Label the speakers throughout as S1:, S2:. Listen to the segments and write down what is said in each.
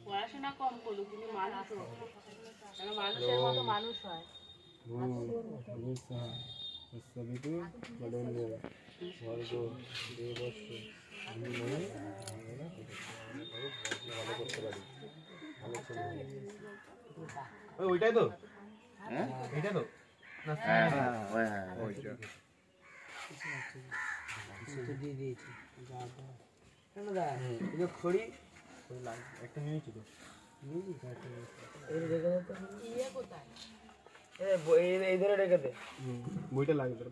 S1: পড়াশোনা কম করলো কিন্তু মানুষ মানুষের মতো মানুষ হয়।
S2: ওইটাই তো, হ্যাঁ এটা তো, হ্যাঁ হ্যাঁ ওইটা দিয়ে দিয়েছি। খড়ি একটা নিয়েছি তো, এই ধরে রেখে দে, বইটা লাগে তোর।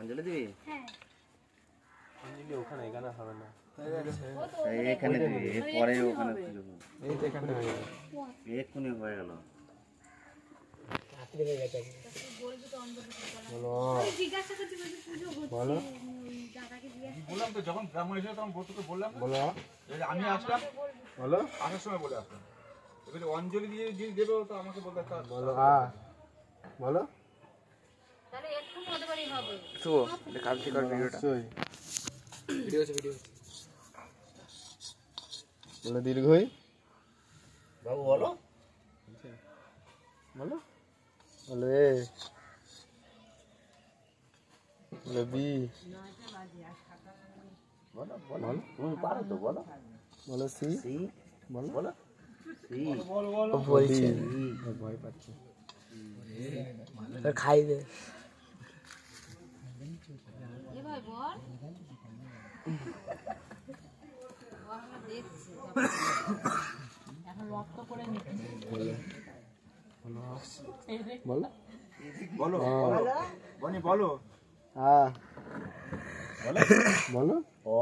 S2: অঞ্জলি দিবি? হ্যাঁ অঞ্জলি ওখানে, এখানে হবে না, এখানে দিবি, পরে ওখানে এই তো এখানে হয়ে গেল, এক্ষুনি হয়ে গেল। বললাম তো যখন ব্রাহ্মণ এসে তখন বলতে বললাম, আমি আসলাম, বলো আসার সময় বলে আসলাম, এবারে অঞ্জলি দিয়ে দেবে তো আমাকে বলতে একটা বলো। বলো
S1: তাহলে একটু মধ্যে বাড়ি হবে
S2: তো এটা কালকে কর ভিডিওটা, ভিডিও আছে, ভিডিও বলো দীর্ঘই বাবু, বলো বলো বলো এ বলো বি, বলো বলো তুমি পারো তো, বলো বলো সি, সি বলো বলো সি, বলো বলো বলছি ভয় পাচ্ছে, খাই দে এ ভাই বল, দেখছি এখন রক্ত করে নিতে বলো বলো বলো বনি বলো, হ্যাঁ বলো বলো ও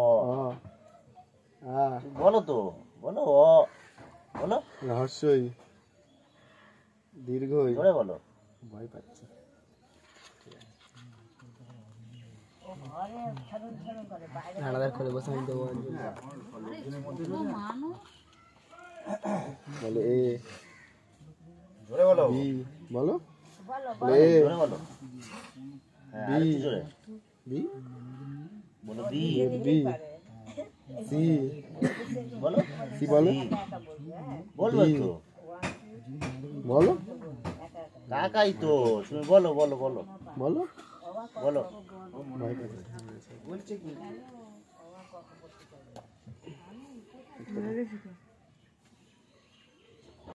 S2: হ্যাঁ বলো তো, বলো ও বলো, রহস্যই দীর্ঘই ধরে বলো, ভয় পাচ্ছে আলাদা করে বসে আমি দেবো, বলো এ জোরে বলো, বি বলো এ জোরে বলো, বি জোরে বি বলো, বি বি সি বলো, সি বলো বলবো তো বলো, কাকাই তো তুমি বলো বলো বলো বলো বলো, বলছে কি